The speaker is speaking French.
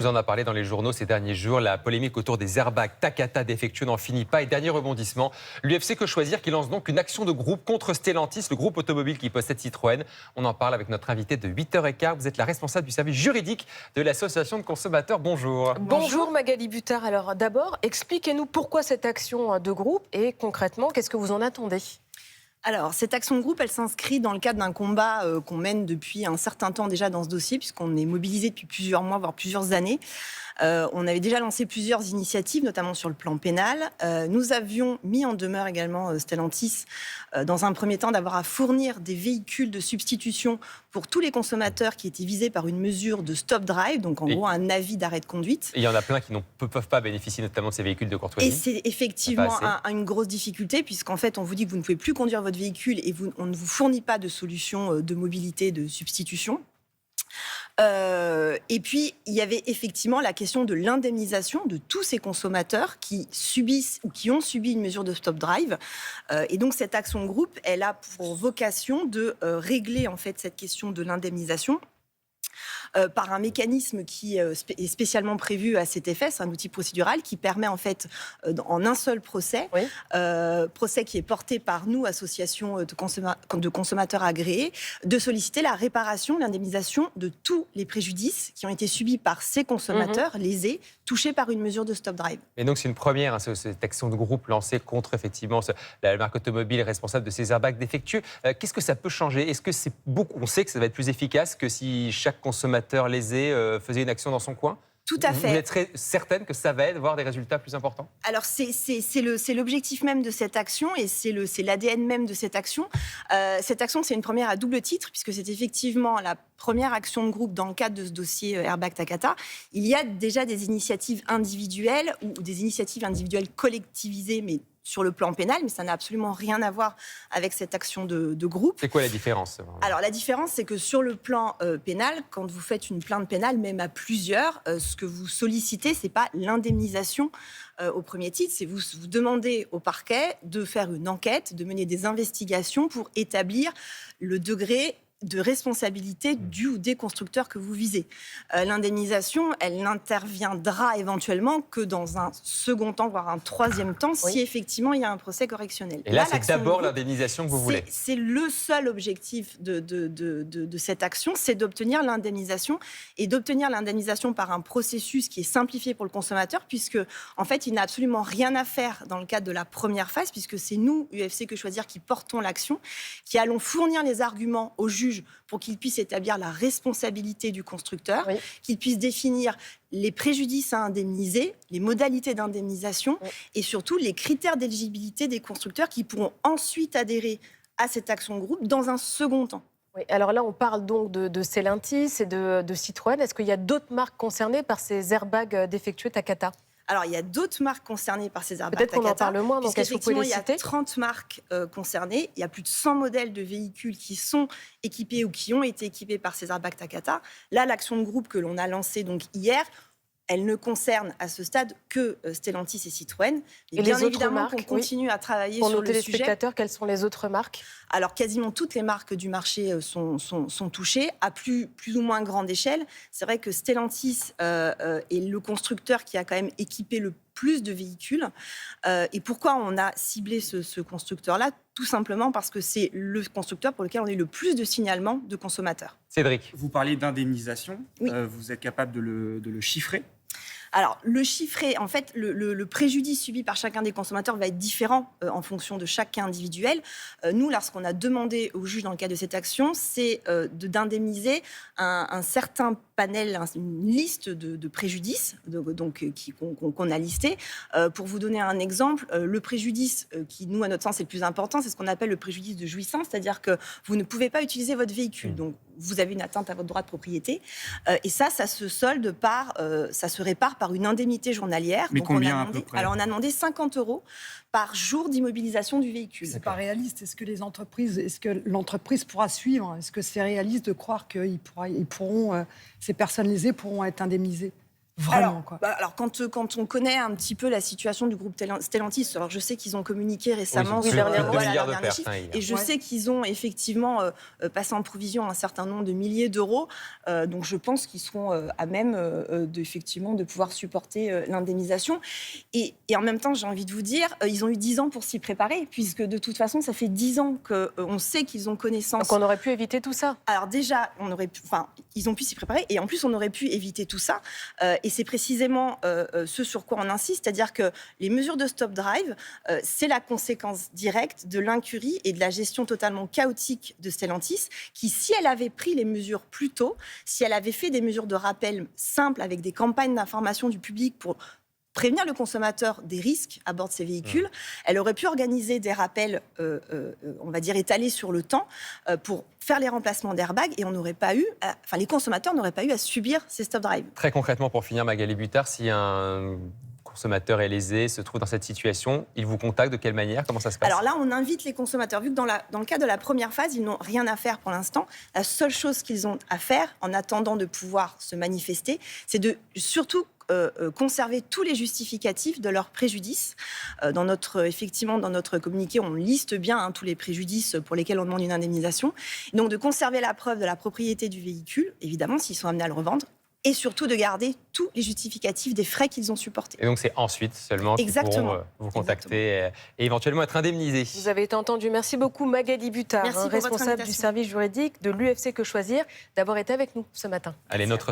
Vous en a parlé dans les journaux ces derniers jours. La polémique autour des airbags Takata défectueux n'en finit pas. Et dernier rebondissement, l'UFC Que Choisir qui lance donc une action de groupe contre Stellantis, le groupe automobile qui possède Citroën. On en parle avec notre invité de 8h15. Vous êtes la responsable du service juridique de l'association de consommateurs. Bonjour. Bonjour Magali Buttard. Alors d'abord, expliquez-nous pourquoi cette action de groupe et concrètement, qu'est-ce que vous en attendez ? Alors, cette action de groupe, elle s'inscrit dans le cadre d'un combat qu'on mène depuis un certain temps déjà dans ce dossier, puisqu'on est mobilisé depuis plusieurs mois, voire plusieurs années. On avait déjà lancé plusieurs initiatives, notamment sur le plan pénal. Nous avions mis en demeure également Stellantis, dans un premier temps, d'avoir à fournir des véhicules de substitution pour tous les consommateurs qui étaient visés par une mesure de stop drive, donc en gros un avis d'arrêt de conduite. Et il y en a plein qui ne peuvent pas bénéficier notamment de ces véhicules de courtoisie. Et c'est effectivement une grosse difficulté, puisqu'en fait, on vous dit que vous ne pouvez plus conduire votre véhicule et on ne vous fournit pas de solution de mobilité, de substitution. Et puis, il y avait effectivement la question de l'indemnisation de tous ces consommateurs qui subissent ou qui ont subi une mesure de stop drive. Et donc, cette action de groupe, elle a pour vocation de régler en fait cette question de l'indemnisation. Par un mécanisme qui est spécialement prévu à cet effet. C'est un outil procédural qui permet en fait, en un seul procès, procès qui est porté par nous, association de consommateurs agréés, de solliciter la réparation, l'indemnisation de tous les préjudices qui ont été subis par ces consommateurs lésés, touchés par une mesure de stop drive. Et donc c'est une première, cette action de groupe lancée contre effectivement la marque automobile responsable de ces airbags défectueux. Qu'est-ce que ça peut changer ? Est-ce que c'est beaucoup ? On sait que ça va être plus efficace que si chaque consommateur lésé faisait une action dans son coin ? Tout à fait. Vous êtes très certaine que ça va avoir des résultats plus importants ? Alors, c'est l'objectif même de cette action et c'est l'ADN même de cette action. Cette action, c'est une première à double titre, puisque c'est effectivement la première action de groupe dans le cadre de ce dossier Airbag Takata. Il y a déjà des initiatives individuelles ou des initiatives individuelles collectivisées, mais sur le plan pénal, mais ça n'a absolument rien à voir avec cette action de groupe. C'est quoi la différence ? Alors la différence, c'est que sur le plan pénal, quand vous faites une plainte pénale, même à plusieurs, ce que vous sollicitez, c'est pas l'indemnisation au premier titre, c'est vous demandez au parquet de faire une enquête, de mener des investigations pour établir le degré de responsabilité du ou des constructeurs que vous visez. L'indemnisation, elle n'interviendra éventuellement que dans un second temps, voire un troisième temps, si effectivement il y a un procès correctionnel. Et là, c'est d'abord l'indemnisation que vous voulez. C'est le seul objectif de cette action, c'est d'obtenir l'indemnisation et d'obtenir l'indemnisation par un processus qui est simplifié pour le consommateur, puisque en fait, il n'a absolument rien à faire dans le cadre de la première phase, puisque c'est nous, UFC Que Choisir, qui portons l'action, qui allons fournir les arguments au juge pour qu'il puisse établir la responsabilité du constructeur, qu'il puisse définir les préjudices à indemniser, les modalités d'indemnisation et surtout les critères d'éligibilité des constructeurs qui pourront ensuite adhérer à cette action de groupe dans un second temps. Oui, alors là, on parle donc de Stellantis et de Citroën. Est-ce qu'il y a d'autres marques concernées par ces airbags défectueux Takata ? Alors, il y a d'autres marques concernées par ces airbags Takata. Peut-être qu'on en parle moins, donc est-ce que vous pouvez les citer ? Il y a 30 marques concernées. Il y a plus de 100 modèles de véhicules qui sont équipés ou qui ont été équipés par ces airbags Takata. Là, l'action de groupe que l'on a lancée donc hier, elle ne concerne à ce stade que Stellantis et Citroën. Et bien les autres évidemment marques, qu'on continue à travailler pour sur nos le sujet. téléspectateurs, quelles sont les autres marques ? Alors, quasiment toutes les marques du marché sont touchées, à plus ou moins grande échelle. C'est vrai que Stellantis est le constructeur qui a quand même équipé le plus de véhicules. Et pourquoi on a ciblé ce constructeur-là ? Tout simplement parce que c'est le constructeur pour lequel on a eu le plus de signalements de consommateurs. Cédric. Vous parlez d'indemnisation. Oui. Vous êtes capable de le chiffrer ? Alors, le chiffré, en fait, le préjudice subi par chacun des consommateurs va être différent en fonction de chaque cas individuel. Nous, lorsqu'on a demandé au juge dans le cadre de cette action, c'est d'indemniser un certain panel, une liste de préjudices qu'on a listés. Pour vous donner un exemple, le préjudice qui, nous, à notre sens, est le plus important, c'est ce qu'on appelle le préjudice de jouissance, c'est-à-dire que vous ne pouvez pas utiliser votre véhicule. Donc, vous avez une atteinte à votre droit de propriété. Et ça se solde ça se répare par une indemnité journalière. Mais donc combien à peu près ? Alors, on a demandé 50 € par jour d'immobilisation du véhicule. C'est pas réaliste. Est-ce que l'entreprise pourra suivre ? Est-ce que c'est réaliste de croire que ces personnes lésées pourront être indemnisées ? Vraiment, quoi. Alors quand on connaît un petit peu la situation du groupe Stellantis, alors je sais qu'ils ont communiqué récemment plus sur de 2 milliards de dernier pertes, chiffre, hein, hier. et je sais qu'ils ont effectivement passé en provision un certain nombre de milliers d'euros, donc je pense qu'ils seront à même effectivement de pouvoir supporter l'indemnisation. Et en même temps, j'ai envie de vous dire, ils ont eu 10 ans pour s'y préparer, puisque de toute façon, ça fait 10 ans qu'on sait qu'ils ont connaissance. Donc on aurait pu éviter tout ça. Alors déjà, ils ont pu s'y préparer, et en plus, on aurait pu éviter tout ça. Et c'est précisément ce sur quoi on insiste, c'est-à-dire que les mesures de stop drive, c'est la conséquence directe de l'incurie et de la gestion totalement chaotique de Stellantis, qui, si elle avait pris les mesures plus tôt, si elle avait fait des mesures de rappel simples avec des campagnes d'information du public pour prévenir le consommateur des risques à bord de ces véhicules, elle aurait pu organiser des rappels, on va dire, étalés sur le temps pour faire les remplacements d'airbags, et on n'aurait pas eu, les consommateurs n'auraient pas eu à subir ces stop drive. Très concrètement, pour finir, Magali Buttard, si un consommateur est lésé, se trouve dans cette situation, il vous contacte de quelle manière? Comment ça se passe? Alors là, on invite les consommateurs, vu que dans le cas de la première phase, ils n'ont rien à faire pour l'instant. La seule chose qu'ils ont à faire, en attendant de pouvoir se manifester, c'est de surtout conserver tous les justificatifs de leur préjudice. Dans notre communiqué, on liste bien tous les préjudices pour lesquels on demande une indemnisation. Donc de conserver la preuve de la propriété du véhicule, évidemment, s'ils sont amenés à le revendre, et surtout de garder tous les justificatifs des frais qu'ils ont supportés. Et donc c'est ensuite seulement qu'ils pourront vous contacter et éventuellement être indemnisés. Vous avez été entendu. Merci beaucoup Magali Buttard, Merci pour votre responsable du invitation. service juridique de l'UFC Que Choisir, d'avoir été avec nous ce matin. Allez, notre